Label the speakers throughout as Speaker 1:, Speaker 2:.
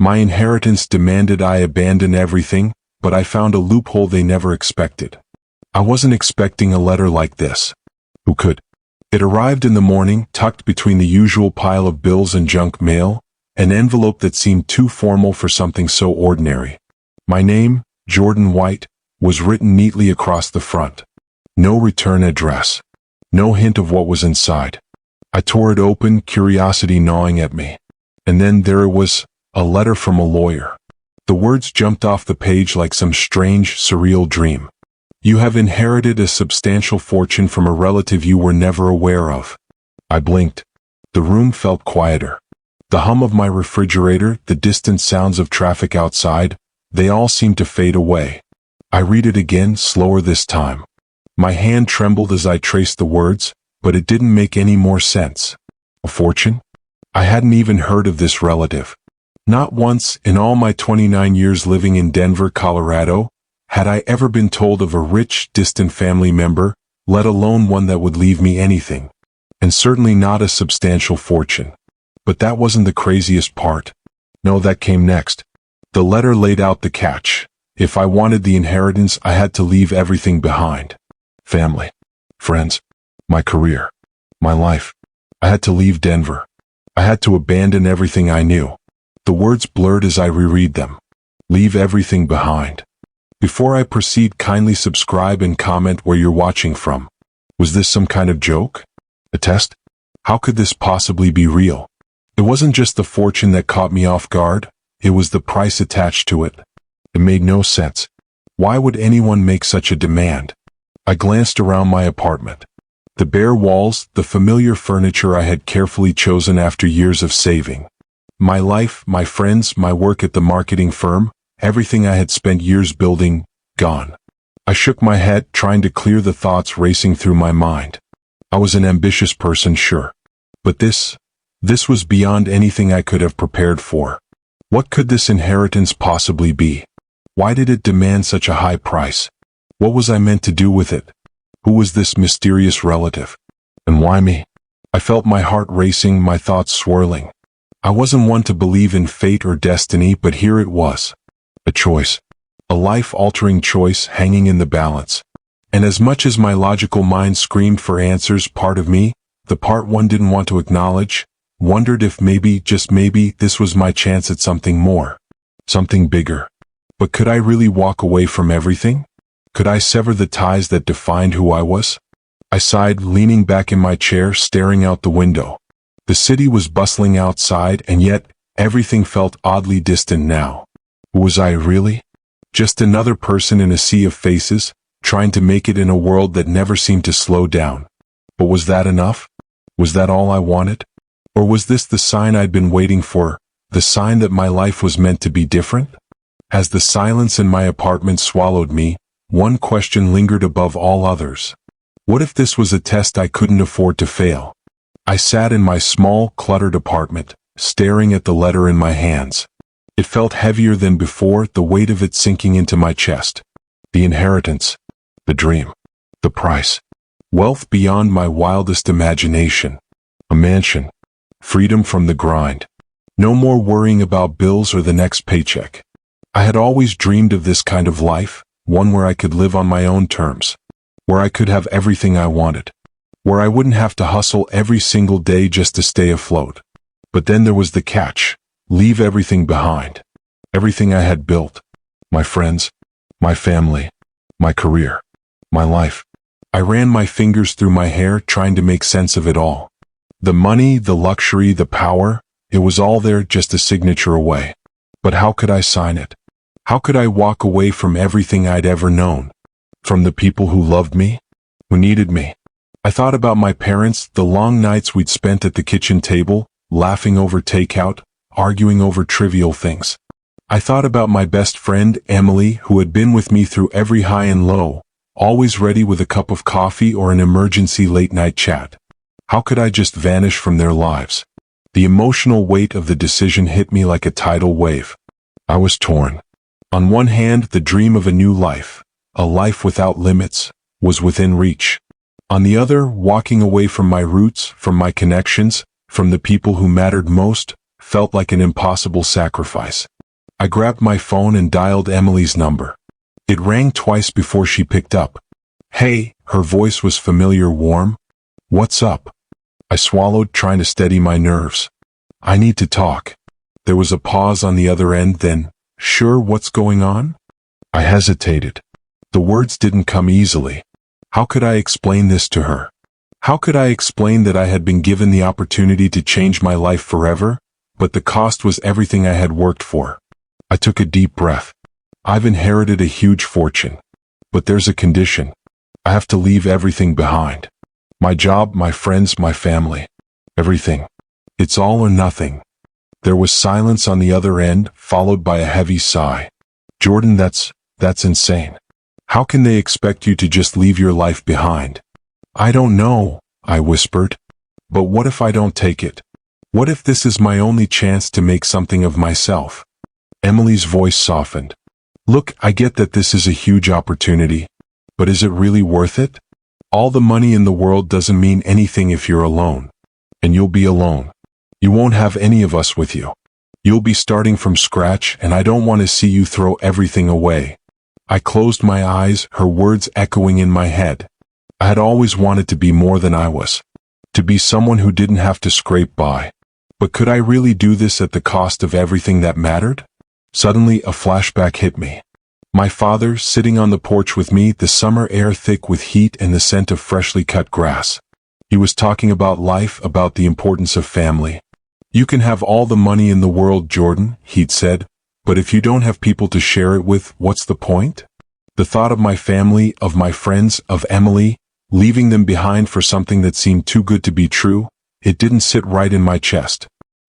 Speaker 1: My inheritance demanded I abandon everything, but I found a loophole they never expected. I wasn't expecting a letter like this. Who could? It arrived in the morning, tucked between the usual pile of bills and junk mail, an envelope that seemed too formal for something so ordinary. My name, Jordan White, was written neatly across the front. No return address. No hint of what was inside. I tore it open, curiosity gnawing at me. And then there it was, a letter from a lawyer. The words jumped off the page like some strange, surreal dream. You have inherited a substantial fortune from a relative you were never aware of. I blinked. The room felt quieter. The hum of my refrigerator, the distant sounds of traffic outside, they all seemed to fade away. I read it again, slower this time. My hand trembled as I traced the words, but it didn't make any more sense. A fortune? I hadn't even heard of this relative. Not once, in all my 29 years living in Denver, Colorado, had I ever been told of a rich, distant family member, let alone one that would leave me anything. And certainly not a substantial fortune. But that wasn't the craziest part. No, that came next. The letter laid out the catch. If I wanted the inheritance, I had to leave everything behind. Family, friends, my career, my life. I had to leave Denver. I had to abandon everything I knew. The words blurred as I reread them. Leave everything behind. Before I proceed, kindly subscribe and comment where you're watching from. Was this some kind of joke? A test? How could this possibly be real? It wasn't just the fortune that caught me off guard, it was the price attached to it. It made no sense. Why would anyone make such a demand? I glanced around my apartment. The bare walls, the familiar furniture I had carefully chosen after years of saving. My life, my friends, my work at the marketing firm, everything I had spent years building, gone. I shook my head, trying to clear the thoughts racing through my mind. I was an ambitious person, sure. But this was beyond anything I could have prepared for. What could this inheritance possibly be? Why did it demand such a high price? What was I meant to do with it? Who was this mysterious relative? And why me? I felt my heart racing, my thoughts swirling. I wasn't one to believe in fate or destiny, but here it was. A choice. A life-altering choice hanging in the balance. And as much as my logical mind screamed for answers, part of me, the part one didn't want to acknowledge, wondered if maybe, just maybe, this was my chance at something more. Something bigger. But could I really walk away from everything? Could I sever the ties that defined who I was? I sighed, leaning back in my chair, staring out the window. The city was bustling outside, and yet, everything felt oddly distant now. Who was I really? Just another person in a sea of faces, trying to make it in a world that never seemed to slow down. But was that enough? Was that all I wanted? Or was this the sign I'd been waiting for, the sign that my life was meant to be different? As the silence in my apartment swallowed me, one question lingered above all others. What if this was a test I couldn't afford to fail? I sat in my small, cluttered apartment, staring at the letter in my hands. It felt heavier than before, the weight of it sinking into my chest. The inheritance. The dream. The price. Wealth beyond my wildest imagination. A mansion. Freedom from the grind. No more worrying about bills or the next paycheck. I had always dreamed of this kind of life, one where I could live on my own terms. Where I could have everything I wanted. Where I wouldn't have to hustle every single day just to stay afloat. But then there was the catch. Leave everything behind. Everything I had built. My friends. My family. My career. My life. I ran my fingers through my hair, trying to make sense of it all. The money, the luxury, the power, it was all there, just a signature away. But how could I sign it? How could I walk away from everything I'd ever known? From the people who loved me? Who needed me? I thought about my parents, the long nights we'd spent at the kitchen table, laughing over takeout, arguing over trivial things. I thought about my best friend, Emily, who had been with me through every high and low, always ready with a cup of coffee or an emergency late-night chat. How could I just vanish from their lives? The emotional weight of the decision hit me like a tidal wave. I was torn. On one hand, the dream of a new life, a life without limits, was within reach. On the other, walking away from my roots, from my connections, from the people who mattered most, felt like an impossible sacrifice. I grabbed my phone and dialed Emily's number. It rang twice before she picked up. "Hey," her voice was familiar, warm. "What's up?" I swallowed, trying to steady my nerves. "I need to talk." There was a pause on the other end, then, "Sure, what's going on?" I hesitated. The words didn't come easily. How could I explain this to her? How could I explain that I had been given the opportunity to change my life forever, but the cost was everything I had worked for? I took a deep breath. "I've inherited a huge fortune. But there's a condition. I have to leave everything behind. My job, my friends, my family. Everything. It's all or nothing." There was silence on the other end, followed by a heavy sigh. "Jordan, that's insane. How can they expect you to just leave your life behind?" "I don't know," I whispered. "But what if I don't take it? What if this is my only chance to make something of myself?" Emily's voice softened. "Look, I get that this is a huge opportunity. But is it really worth it? All the money in the world doesn't mean anything if you're alone. And you'll be alone. You won't have any of us with you. You'll be starting from scratch, and I don't want to see you throw everything away." I closed my eyes, her words echoing in my head. I had always wanted to be more than I was. To be someone who didn't have to scrape by. But could I really do this at the cost of everything that mattered? Suddenly, a flashback hit me. My father, sitting on the porch with me, the summer air thick with heat and the scent of freshly cut grass. He was talking about life, about the importance of family. "You can have all the money in the world, Jordan," he'd said, "but if you don't have people to share it with, what's the point?" The thought of my family, of my friends, of Emily, leaving them behind for something that seemed too good to be true, it didn't sit right in my chest.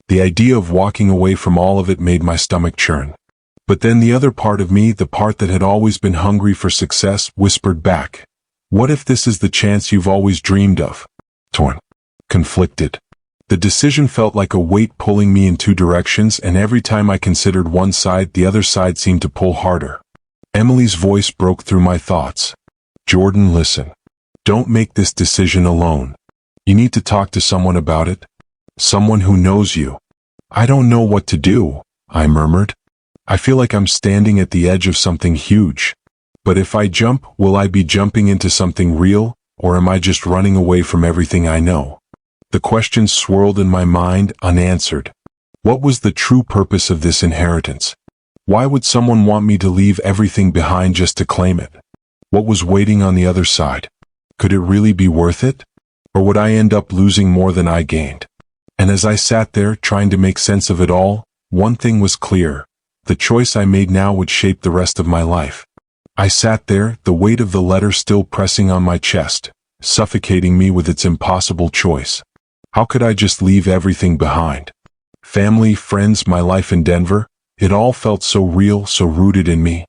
Speaker 1: The idea of walking away from all of it made my stomach churn. But then the other part of me, the part that had always been hungry for success, whispered back, "What if this is the chance you've always dreamed of?" Torn. Conflicted. The decision felt like a weight pulling me in two directions, and every time I considered one side, the other side seemed to pull harder. Emily's voice broke through my thoughts. "Jordan, listen. Don't make this decision alone. You need to talk to someone about it. Someone who knows you." "I don't know what to do," I murmured. "I feel like I'm standing at the edge of something huge. But if I jump, will I be jumping into something real, or am I just running away from everything I know?" The questions swirled in my mind, unanswered. What was the true purpose of this inheritance? Why would someone want me to leave everything behind just to claim it? What was waiting on the other side? Could it really be worth it? Or would I end up losing more than I gained? And as I sat there, trying to make sense of it all, one thing was clear. The choice I made now would shape the rest of my life. I sat there, the weight of the letter still pressing on my chest, suffocating me with its impossible choice. How could I just leave everything behind? Family, friends, my life in Denver, it all felt so real, so rooted in me.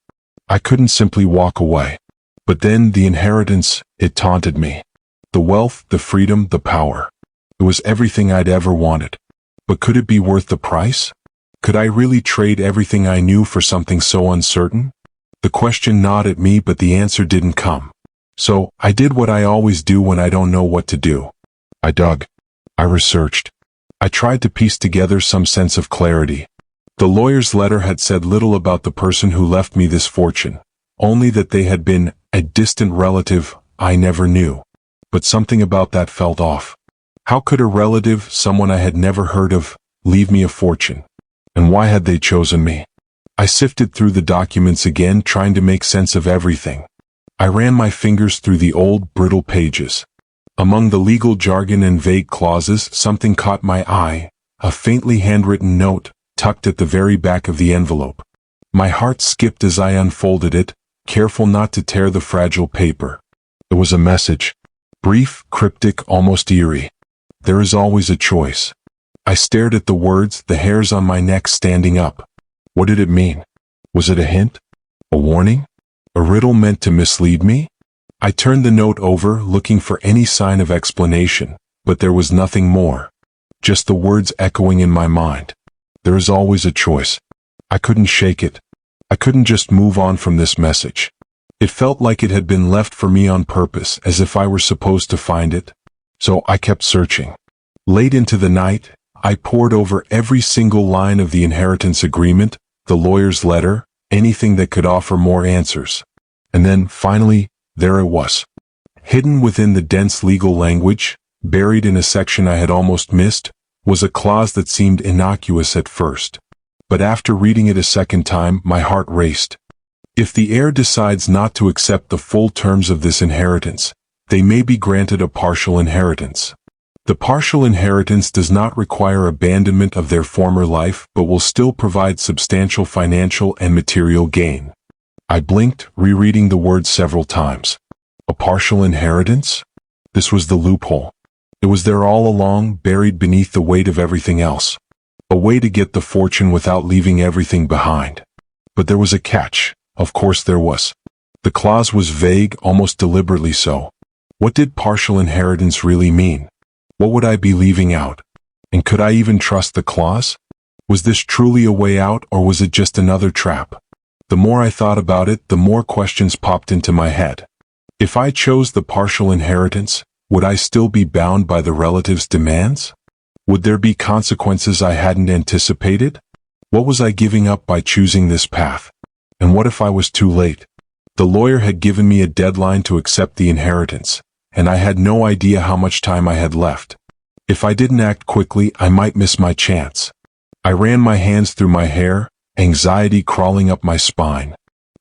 Speaker 1: I couldn't simply walk away. But then the inheritance, it taunted me. The wealth, the freedom, the power. It was everything I'd ever wanted. But could it be worth the price? Could I really trade everything I knew for something so uncertain? The question gnawed at me, but the answer didn't come. So, I did what I always do when I don't know what to do. I dug. I researched. I tried to piece together some sense of clarity. The lawyer's letter had said little about the person who left me this fortune, only that they had been a distant relative I never knew. But something about that felt off. How could a relative, someone I had never heard of, leave me a fortune? And why had they chosen me? I sifted through the documents again, trying to make sense of everything. I ran my fingers through the old, brittle pages. Among the legal jargon and vague clauses, something caught my eye, a faintly handwritten note, tucked at the very back of the envelope. My heart skipped as I unfolded it, careful not to tear the fragile paper. It was a message. Brief, cryptic, almost eerie. There is always a choice. I stared at the words, the hairs on my neck standing up. What did it mean? Was it a hint? A warning? A riddle meant to mislead me? I turned the note over, looking for any sign of explanation, but there was nothing more. Just the words echoing in my mind. There is always a choice. I couldn't shake it. I couldn't just move on from this message. It felt like it had been left for me on purpose, as if I were supposed to find it. So I kept searching. Late into the night, I pored over every single line of the inheritance agreement, the lawyer's letter, anything that could offer more answers. And then, finally, there it was. Hidden within the dense legal language, buried in a section I had almost missed, was a clause that seemed innocuous at first. But after reading it a second time, my heart raced. If the heir decides not to accept the full terms of this inheritance, they may be granted a partial inheritance. The partial inheritance does not require abandonment of their former life but will still provide substantial financial and material gain. I blinked, rereading the words several times. A partial inheritance? This was the loophole. It was there all along, buried beneath the weight of everything else. A way to get the fortune without leaving everything behind. But there was a catch. Of course there was. The clause was vague, almost deliberately so. What did partial inheritance really mean? What would I be leaving out? And could I even trust the clause? Was this truly a way out, or was it just another trap? The more I thought about it, the more questions popped into my head. If I chose the partial inheritance, would I still be bound by the relatives' demands? Would there be consequences I hadn't anticipated? What was I giving up by choosing this path? And what if I was too late? The lawyer had given me a deadline to accept the inheritance, and I had no idea how much time I had left. If I didn't act quickly, I might miss my chance. I ran my hands through my hair, anxiety crawling up my spine.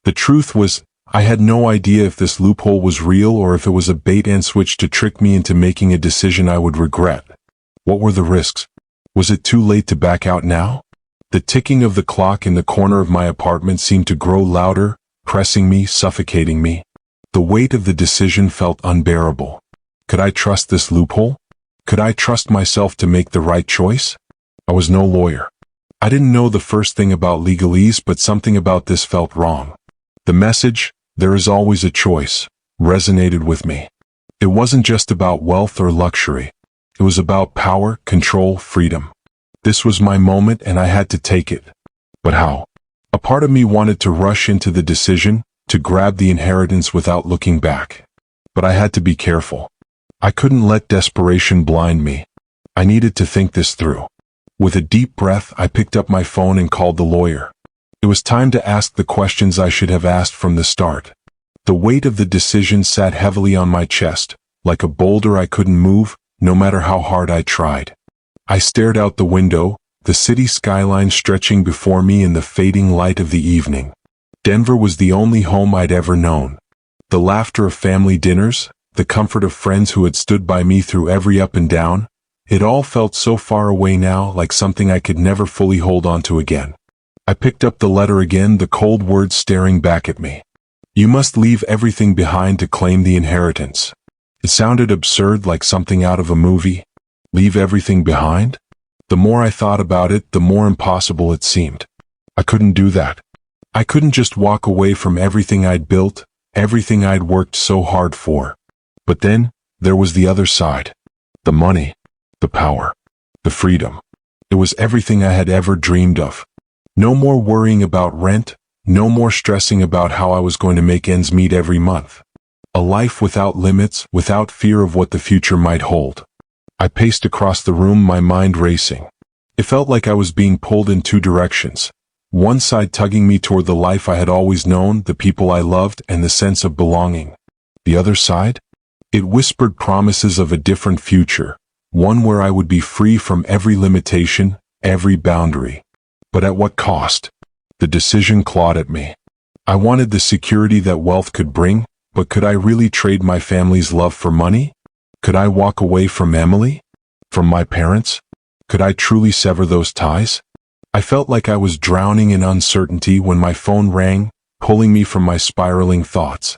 Speaker 1: The truth was, I had no idea if this loophole was real or if it was a bait-and-switch to trick me into making a decision I would regret. What were the risks? Was it too late to back out now? The ticking of the clock in the corner of my apartment seemed to grow louder, pressing me, suffocating me. The weight of the decision felt unbearable. Could I trust this loophole? Could I trust myself to make the right choice? I was no lawyer. I didn't know the first thing about legalese, but something about this felt wrong. The message, "There is always a choice," resonated with me. It wasn't just about wealth or luxury. It was about power, control, freedom. This was my moment and I had to take it. But how? A part of me wanted to rush into the decision, to grab the inheritance without looking back. But I had to be careful. I couldn't let desperation blind me. I needed to think this through. With a deep breath, I picked up my phone and called the lawyer. It was time to ask the questions I should have asked from the start. The weight of the decision sat heavily on my chest, like a boulder I couldn't move, no matter how hard I tried. I stared out the window, the city skyline stretching before me in the fading light of the evening. Denver was the only home I'd ever known. The laughter of family dinners, the comfort of friends who had stood by me through every up and down, it all felt so far away now, like something I could never fully hold on to again. I picked up the letter again, the cold words staring back at me. You must leave everything behind to claim the inheritance. It sounded absurd, like something out of a movie. Leave everything behind? The more I thought about it, the more impossible it seemed. I couldn't do that. I couldn't just walk away from everything I'd built, everything I'd worked so hard for. But then, there was the other side. The money, the power, the freedom. It was everything I had ever dreamed of. No more worrying about rent, no more stressing about how I was going to make ends meet every month. A life without limits, without fear of what the future might hold. I paced across the room, my mind racing. It felt like I was being pulled in two directions. One side tugging me toward the life I had always known, the people I loved, and the sense of belonging. The other side? It whispered promises of a different future, one where I would be free from every limitation, every boundary. But at what cost? The decision clawed at me. I wanted the security that wealth could bring, but could I really trade my family's love for money? Could I walk away from Emily? From my parents? Could I truly sever those ties? I felt like I was drowning in uncertainty when my phone rang, pulling me from my spiraling thoughts.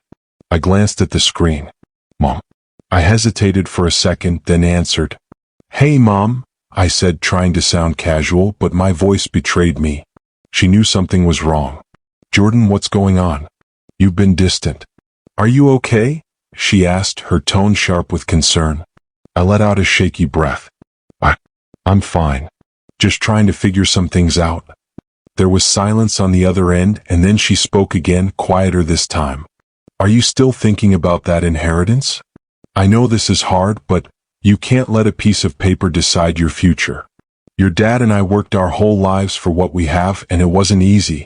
Speaker 1: I glanced at the screen. Mom. I hesitated for a second, then answered. Hey, Mom, I said, trying to sound casual, but my voice betrayed me. She knew something was wrong. Jordan, what's going on? You've been distant. Are you okay? She asked, her tone sharp with concern. I let out a shaky breath. I'm fine. Just trying to figure some things out. There was silence on the other end, and then she spoke again, quieter this time. Are you still thinking about that inheritance? I know this is hard, but you can't let a piece of paper decide your future. Your dad and I worked our whole lives for what we have, and it wasn't easy.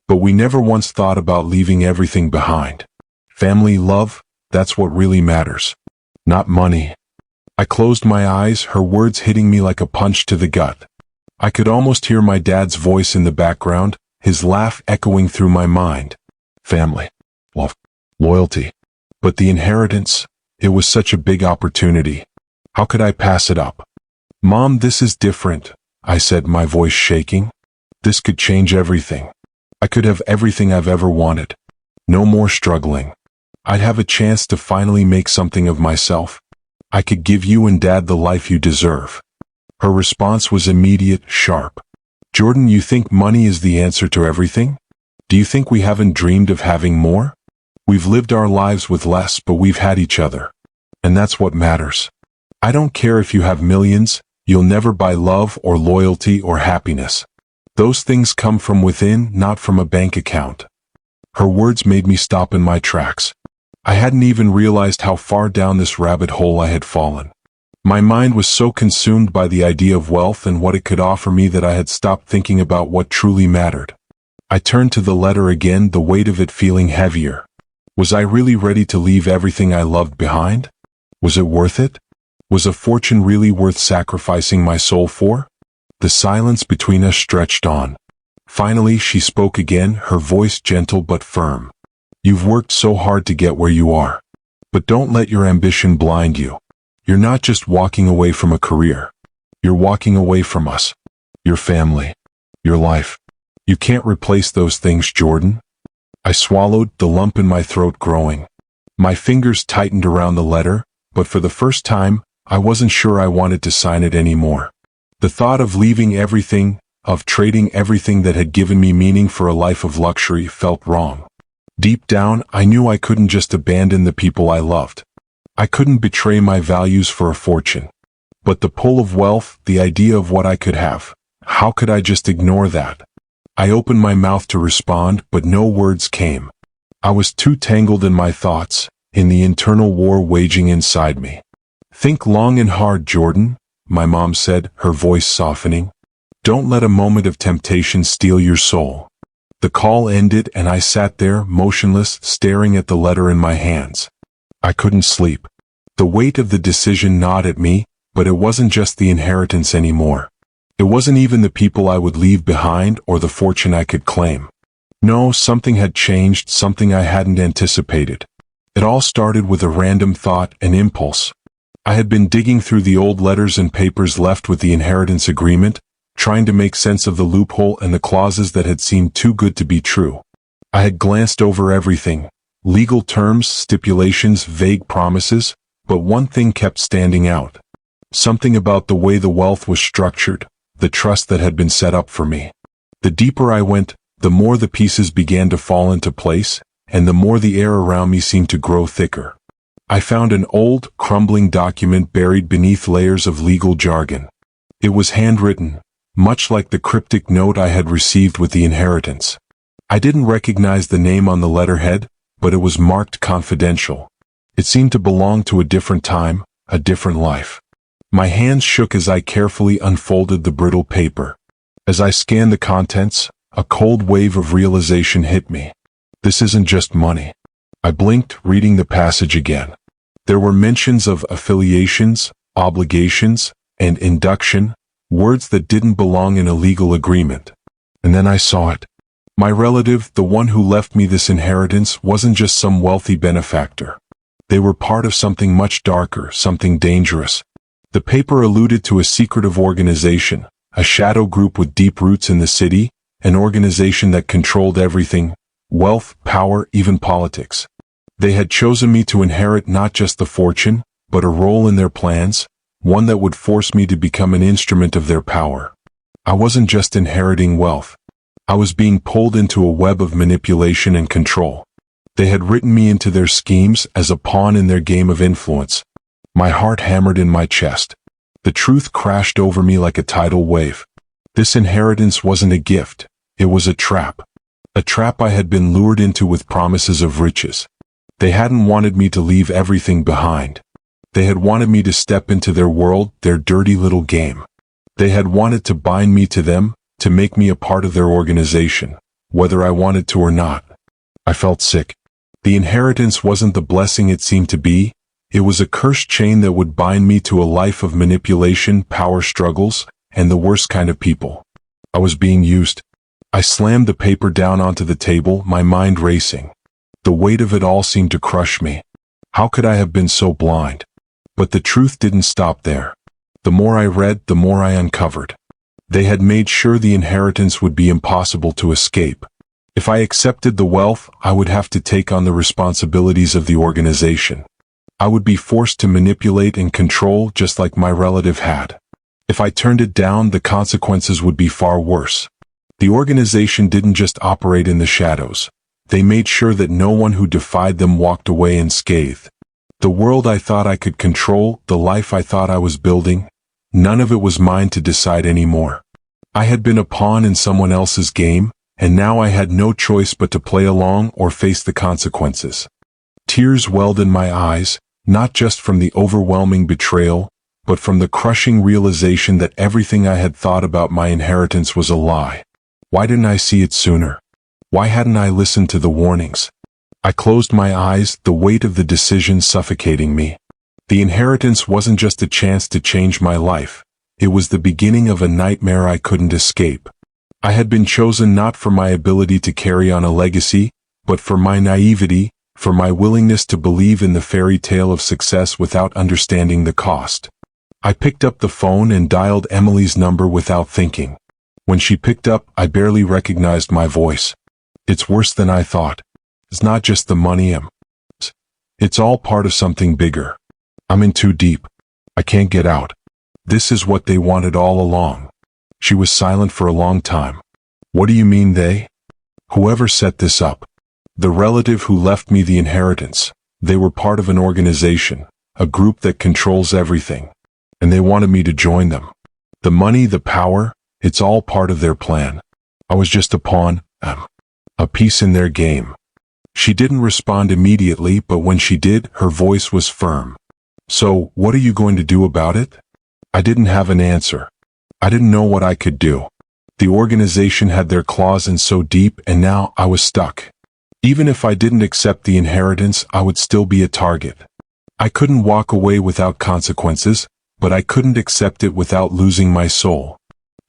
Speaker 1: But we never once thought about leaving everything behind. Family, love, that's what really matters. Not money. I closed my eyes, her words hitting me like a punch to the gut. I could almost hear my dad's voice in the background, his laugh echoing through my mind. Family. Love. Loyalty. But the inheritance, it was such a big opportunity. How could I pass it up? Mom, this is different, I said, my voice shaking. This could change everything. I could have everything I've ever wanted. No more struggling. I'd have a chance to finally make something of myself. I could give you and Dad the life you deserve. Her response was immediate, sharp. Jordan, you think money is the answer to everything? Do you think we haven't dreamed of having more? We've lived our lives with less, but we've had each other. And that's what matters. I don't care if you have millions, you'll never buy love or loyalty or happiness. Those things come from within, not from a bank account. Her words made me stop in my tracks. I hadn't even realized how far down this rabbit hole I had fallen. My mind was so consumed by the idea of wealth and what it could offer me that I had stopped thinking about what truly mattered. I turned to the letter again, the weight of it feeling heavier. Was I really ready to leave everything I loved behind? Was it worth it? Was a fortune really worth sacrificing my soul for? The silence between us stretched on. Finally, she spoke again, her voice gentle but firm. You've worked so hard to get where you are. But don't let your ambition blind you. You're not just walking away from a career. You're walking away from us. Your family. Your life. You can't replace those things, Jordan. I swallowed, the lump in my throat growing. My fingers tightened around the letter, but for the first time, I wasn't sure I wanted to sign it anymore. The thought of leaving everything, of trading everything that had given me meaning for a life of luxury, felt wrong. Deep down, I knew I couldn't just abandon the people I loved. I couldn't betray my values for a fortune. But the pull of wealth, the idea of what I could have, how could I just ignore that? I opened my mouth to respond, but no words came. I was too tangled in my thoughts, in the internal war waging inside me. Think long and hard, Jordan, my mom said, her voice softening. Don't let a moment of temptation steal your soul. The call ended and I sat there, motionless, staring at the letter in my hands. I couldn't sleep. The weight of the decision gnawed at me, but it wasn't just the inheritance anymore. It wasn't even the people I would leave behind or the fortune I could claim. No, something had changed, something I hadn't anticipated. It all started with a random thought, an impulse. I had been digging through the old letters and papers left with the inheritance agreement, trying to make sense of the loophole and the clauses that had seemed too good to be true. I had glanced over everything, legal terms, stipulations, vague promises, but one thing kept standing out. Something about the way the wealth was structured, the trust that had been set up for me. The deeper I went, the more the pieces began to fall into place, and the more the air around me seemed to grow thicker. I found an old, crumbling document buried beneath layers of legal jargon. It was handwritten, much like the cryptic note I had received with the inheritance. I didn't recognize the name on the letterhead, but it was marked confidential. It seemed to belong to a different time, a different life. My hands shook as I carefully unfolded the brittle paper. As I scanned the contents, a cold wave of realization hit me. This isn't just money. I blinked, reading the passage again. There were mentions of affiliations, obligations, and induction, words that didn't belong in a legal agreement. And then I saw it. My relative, the one who left me this inheritance, wasn't just some wealthy benefactor. They were part of something much darker, something dangerous. The paper alluded to a secretive organization, a shadow group with deep roots in the city, an organization that controlled everything, wealth, power, even politics. They had chosen me to inherit not just the fortune, but a role in their plans, one that would force me to become an instrument of their power. I wasn't just inheriting wealth. I was being pulled into a web of manipulation and control. They had written me into their schemes as a pawn in their game of influence. My heart hammered in my chest. The truth crashed over me like a tidal wave. This inheritance wasn't a gift. It was a trap. A trap I had been lured into with promises of riches. They hadn't wanted me to leave everything behind. They had wanted me to step into their world, their dirty little game. They had wanted to bind me to them, to make me a part of their organization, whether I wanted to or not. I felt sick. The inheritance wasn't the blessing it seemed to be. It was a cursed chain that would bind me to a life of manipulation, power struggles, and the worst kind of people. I was being used. I slammed the paper down onto the table, my mind racing. The weight of it all seemed to crush me. How could I have been so blind? But the truth didn't stop there. The more I read, the more I uncovered. They had made sure the inheritance would be impossible to escape. If I accepted the wealth, I would have to take on the responsibilities of the organization. I would be forced to manipulate and control just like my relative had. If I turned it down, the consequences would be far worse. The organization didn't just operate in the shadows. They made sure that no one who defied them walked away unscathed. The world I thought I could control, the life I thought I was building, none of it was mine to decide anymore. I had been a pawn in someone else's game, and now I had no choice but to play along or face the consequences. Tears welled in my eyes, not just from the overwhelming betrayal, but from the crushing realization that everything I had thought about my inheritance was a lie. Why didn't I see it sooner? Why hadn't I listened to the warnings? I closed my eyes, the weight of the decision suffocating me. The inheritance wasn't just a chance to change my life. It was the beginning of a nightmare I couldn't escape. I had been chosen not for my ability to carry on a legacy, but for my naivety, for my willingness to believe in the fairy tale of success without understanding the cost. I picked up the phone and dialed Emily's number without thinking. When she picked up, I barely recognized my voice. It's worse than I thought. It's not just the money, it's all part of something bigger. I'm in too deep. I can't get out. This is what they wanted all along. She was silent for a long time. What do you mean they? Whoever set this up. The relative who left me the inheritance. They were part of an organization, a group that controls everything. And they wanted me to join them. The money, the power, it's all part of their plan. I was just a pawn, a piece in their game. She didn't respond immediately, but when she did, her voice was firm. So, what are you going to do about it? I didn't have an answer. I didn't know what I could do. The organization had their claws in so deep, and now I was stuck. Even if I didn't accept the inheritance, I would still be a target. I couldn't walk away without consequences, but I couldn't accept it without losing my soul.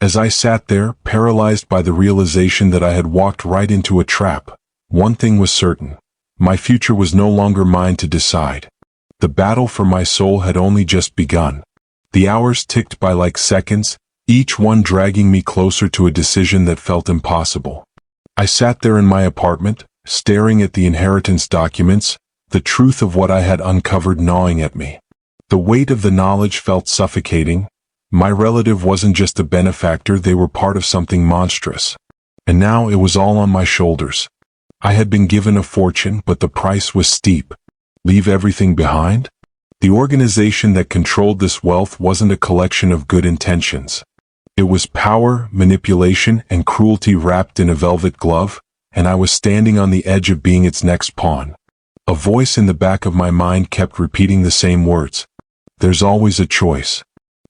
Speaker 1: As I sat there, paralyzed by the realization that I had walked right into a trap, one thing was certain. My future was no longer mine to decide. The battle for my soul had only just begun. The hours ticked by like seconds, each one dragging me closer to a decision that felt impossible. I sat there in my apartment, staring at the inheritance documents, the truth of what I had uncovered gnawing at me. The weight of the knowledge felt suffocating. My relative wasn't just a benefactor, they were part of something monstrous. And now it was all on my shoulders. I had been given a fortune, but the price was steep. Leave everything behind? The organization that controlled this wealth wasn't a collection of good intentions. It was power, manipulation, and cruelty wrapped in a velvet glove, and I was standing on the edge of being its next pawn. A voice in the back of my mind kept repeating the same words. There's always a choice.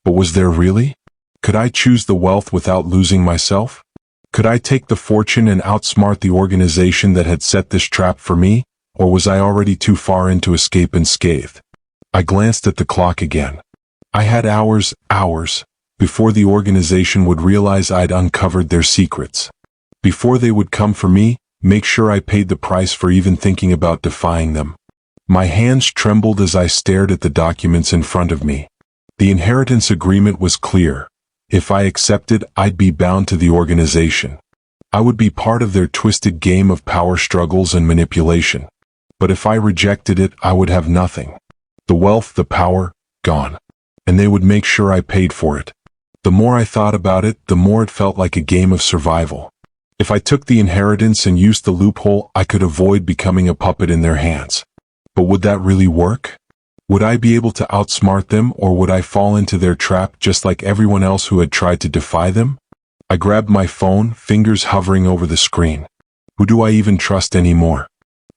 Speaker 1: But was there really? Could I choose the wealth without losing myself? Could I take the fortune and outsmart the organization that had set this trap for me, or was I already too far in to escape unscathed? I glanced at the clock again. I had hours, before the organization would realize I'd uncovered their secrets. Before they would come for me, make sure I paid the price for even thinking about defying them. My hands trembled as I stared at the documents in front of me. The inheritance agreement was clear. If I accepted, I'd be bound to the organization. I would be part of their twisted game of power struggles and manipulation. But if I rejected it, I would have nothing. The wealth, the power, gone. And they would make sure I paid for it. The more I thought about it, the more it felt like a game of survival. If I took the inheritance and used the loophole, I could avoid becoming a puppet in their hands. But would that really work? Would I be able to outsmart them, or would I fall into their trap just like everyone else who had tried to defy them? I grabbed my phone, fingers hovering over the screen. Who do I even trust anymore?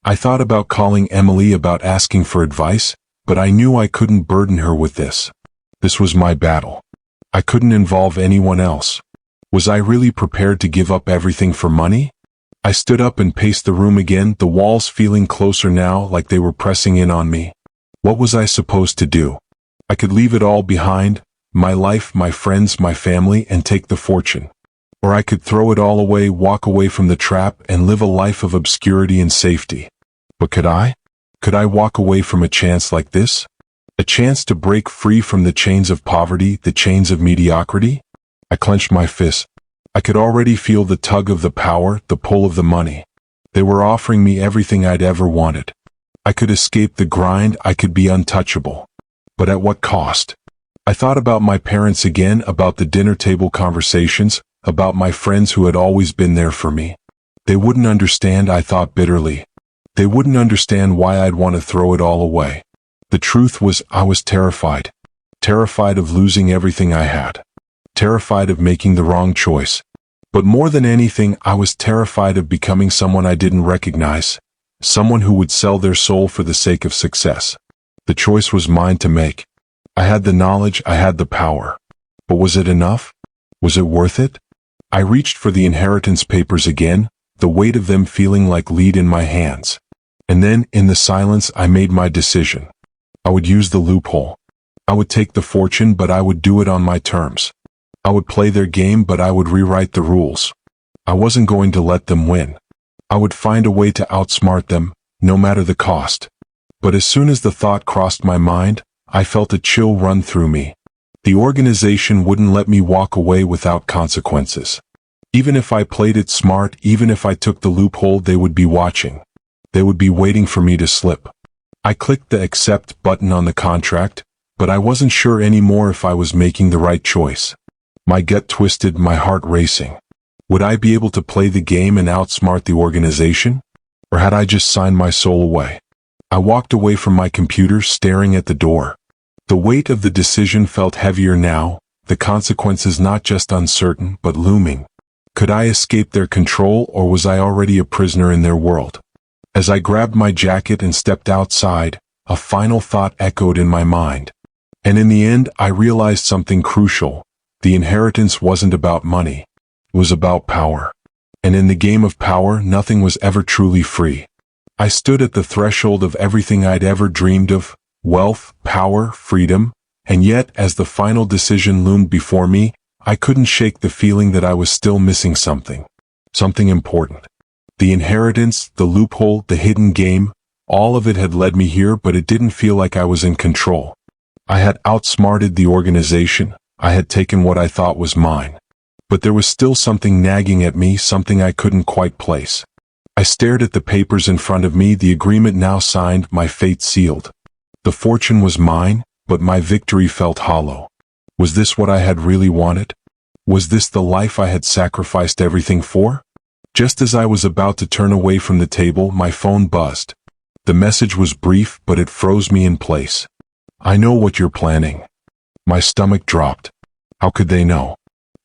Speaker 1: I thought about calling Emily, about asking for advice, but I knew I couldn't burden her with this. This was my battle. I couldn't involve anyone else. Was I really prepared to give up everything for money? I stood up and paced the room again, the walls feeling closer now, like they were pressing in on me. What was I supposed to do? I could leave it all behind, my life, my friends, my family, and take the fortune. Or I could throw it all away, walk away from the trap, and live a life of obscurity and safety. But could I? Could I walk away from a chance like this? A chance to break free from the chains of poverty, the chains of mediocrity? I clenched my fist. I could already feel the tug of the power, the pull of the money. They were offering me everything I'd ever wanted. I could escape the grind, I could be untouchable. But at what cost? I thought about my parents again, about the dinner table conversations, about my friends who had always been there for me. They wouldn't understand, I thought bitterly. They wouldn't understand why I'd want to throw it all away. The truth was, I was terrified. Terrified of losing everything I had. Terrified of making the wrong choice. But more than anything, I was terrified of becoming someone I didn't recognize. Someone who would sell their soul for the sake of success. The choice was mine to make. I had the knowledge, I had the power. But was it enough? Was it worth it? I reached for the inheritance papers again, the weight of them feeling like lead in my hands. And then, in the silence, I made my decision. I would use the loophole. I would take the fortune, but I would do it on my terms. I would play their game, but I would rewrite the rules. I wasn't going to let them win. I would find a way to outsmart them, no matter the cost. But as soon as the thought crossed my mind, I felt a chill run through me. The organization wouldn't let me walk away without consequences. Even if I played it smart, even if I took the loophole, they would be watching. They would be waiting for me to slip. I clicked the accept button on the contract, but I wasn't sure anymore if I was making the right choice. My gut twisted, my heart racing. Would I be able to play the game and outsmart the organization? Or had I just signed my soul away? I walked away from my computer, staring at the door. The weight of the decision felt heavier now, the consequences not just uncertain, but looming. Could I escape their control, or was I already a prisoner in their world? As I grabbed my jacket and stepped outside, a final thought echoed in my mind. And in the end, I realized something crucial. The inheritance wasn't about money. It was about power. And in the game of power, nothing was ever truly free. I stood at the threshold of everything I'd ever dreamed of, wealth, power, freedom, and yet, as the final decision loomed before me, I couldn't shake the feeling that I was still missing something. Something important. The inheritance, the loophole, the hidden game, all of it had led me here, but it didn't feel like I was in control. I had outsmarted the organization. I had taken what I thought was mine. But there was still something nagging at me, something I couldn't quite place. I stared at the papers in front of me, the agreement now signed, my fate sealed. The fortune was mine, but my victory felt hollow. Was this what I had really wanted? Was this the life I had sacrificed everything for? Just as I was about to turn away from the table, my phone buzzed. The message was brief, but it froze me in place. I know what you're planning. My stomach dropped. How could they know?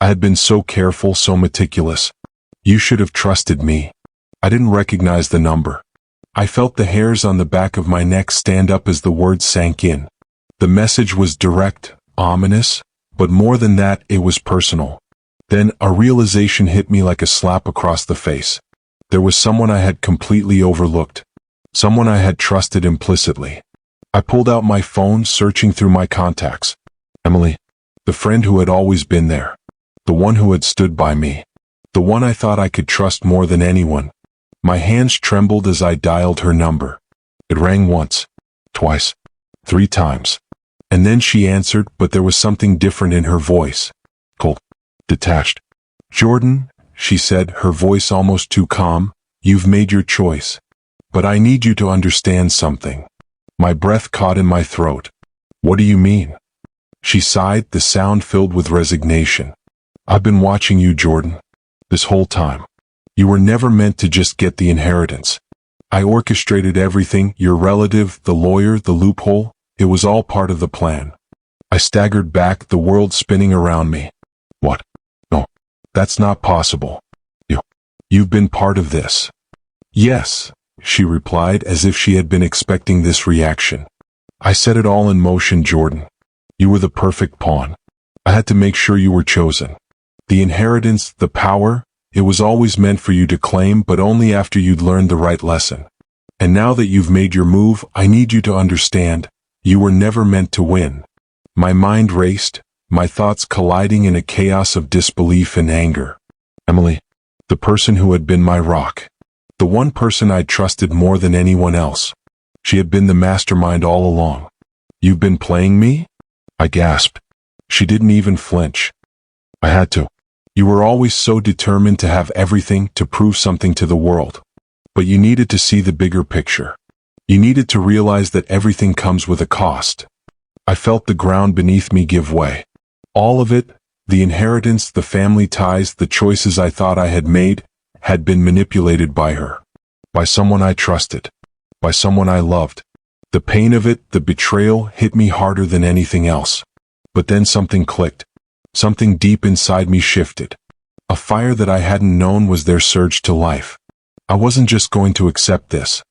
Speaker 1: I had been so careful, so meticulous. You should have trusted me. I didn't recognize the number. I felt the hairs on the back of my neck stand up as the words sank in. The message was direct, ominous, but more than that, it was personal. Then a realization hit me like a slap across the face. There was someone I had completely overlooked. Someone I had trusted implicitly. I pulled out my phone, searching through my contacts. Emily. The friend who had always been there. The one who had stood by me. The one I thought I could trust more than anyone. My hands trembled as I dialed her number. It rang once, twice, 3 times. And then she answered, but there was something different in her voice. Cold, detached. Jordan, she said, her voice almost too calm, you've made your choice. But I need you to understand something. My breath caught in my throat. What do you mean? She sighed, the sound filled with resignation. I've been watching you, Jordan. This whole time. You were never meant to just get the inheritance. I orchestrated everything, your relative, the lawyer, the loophole. It was all part of the plan. I staggered back, the world spinning around me. What? No, that's not possible. You've been part of this. Yes, she replied as if she had been expecting this reaction. I set it all in motion, Jordan. You were the perfect pawn. I had to make sure you were chosen. The inheritance, the power, it was always meant for you to claim, but only after you'd learned the right lesson. And now that you've made your move, I need you to understand, you were never meant to win. My mind raced, my thoughts colliding in a chaos of disbelief and anger. Emily, the person who had been my rock. The one person I'd trusted more than anyone else. She had been the mastermind all along. You've been playing me? I gasped. She didn't even flinch. I had to. You were always so determined to have everything, to prove something to the world. But you needed to see the bigger picture. You needed to realize that everything comes with a cost. I felt the ground beneath me give way. All of it, the inheritance, the family ties, the choices I thought I had made, had been manipulated by her. By someone I trusted. By someone I loved. The pain of it, the betrayal, hit me harder than anything else. But then something clicked. Something deep inside me shifted. A fire that I hadn't known was there surged to life. I wasn't just going to accept this.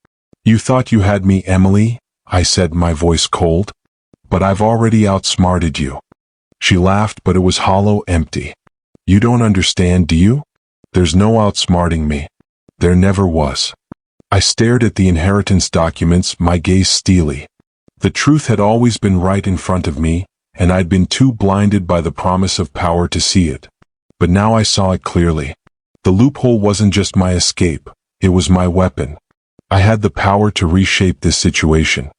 Speaker 1: You thought you had me, Emily, I said, my voice cold. But I've already outsmarted you. She laughed, but it was hollow, empty. You don't understand, do you? There's no outsmarting me. There never was. I stared at the inheritance documents, my gaze steely. The truth had always been right in front of me, and I'd been too blinded by the promise of power to see it. But now I saw it clearly. The loophole wasn't just my escape, it was my weapon. I had the power to reshape this situation.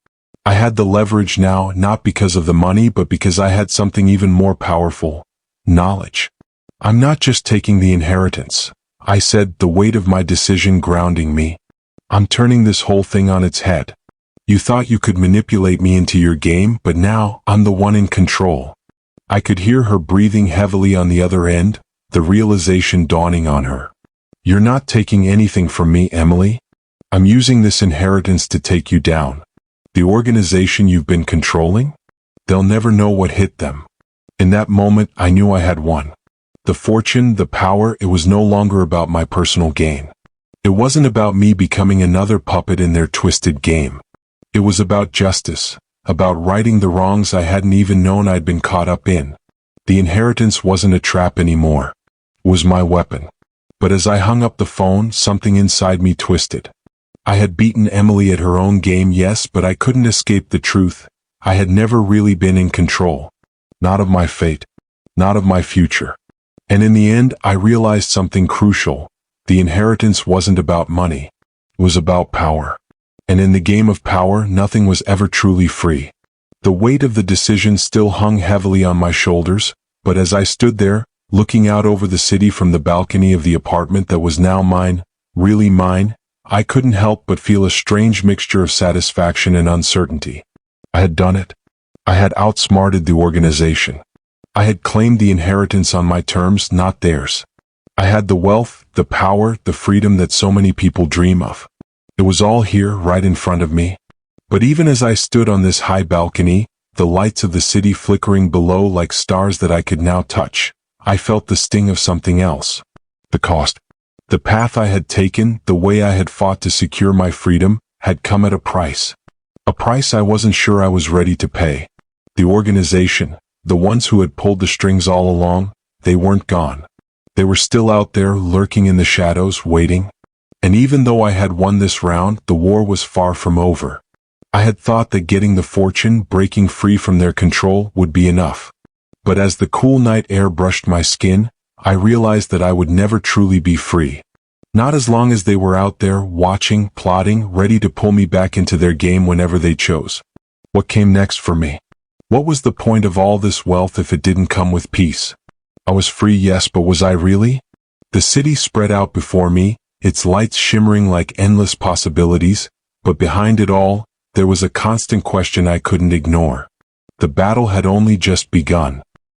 Speaker 1: I had the leverage now, not because of the money, but because I had something even more powerful. Knowledge. I'm not just taking the inheritance, I said, the weight of my decision grounding me. I'm turning this whole thing on its head. You thought you could manipulate me into your game, but now I'm the one in control. I could hear her breathing heavily on the other end, the realization dawning on her. You're not taking anything from me, Emily. I'm using this inheritance to take you down. The organization you've been controlling? They'll never know what hit them. In that moment, I knew I had won. The fortune, the power, it was no longer about my personal gain. It wasn't about me becoming another puppet in their twisted game. It was about justice, about righting the wrongs I hadn't even known I'd been caught up in. The inheritance wasn't a trap anymore. It was my weapon. But as I hung up the phone, something inside me twisted. I had beaten Emily at her own game, yes, but I couldn't escape the truth. I had never really been in control. Not of my fate. Not of my future. And in the end, I realized something crucial. The inheritance wasn't about money. It was about power. And in the game of power, nothing was ever truly free. The weight of the decision still hung heavily on my shoulders, but as I stood there, looking out over the city from the balcony of the apartment that was now mine, really mine, I couldn't help but feel a strange mixture of satisfaction and uncertainty. I had done it. I had outsmarted the organization. I had claimed the inheritance on my terms, not theirs. I had the wealth, the power, the freedom that so many people dream of. It was all here, right in front of me. But even as I stood on this high balcony, the lights of the city flickering below like stars that I could now touch, I felt the sting of something else. The cost. The path I had taken, the way I had fought to secure my freedom, had come at a price. A price I wasn't sure I was ready to pay. The organization, the ones who had pulled the strings all along, they weren't gone. They were still out there, lurking in the shadows, waiting. And even though I had won this round, the war was far from over. I had thought that getting the fortune, breaking free from their control, would be enough. But as the cool night air brushed my skin, I realized that I would never truly be free. Not as long as they were out there, watching, plotting, ready to pull me back into their game whenever they chose. What came next for me? What was the point of all this wealth if it didn't come with peace? I was free, yes, but was I really? The city spread out before me, its lights shimmering like endless possibilities, but behind it all, there was a constant question I couldn't ignore. The battle had only just begun.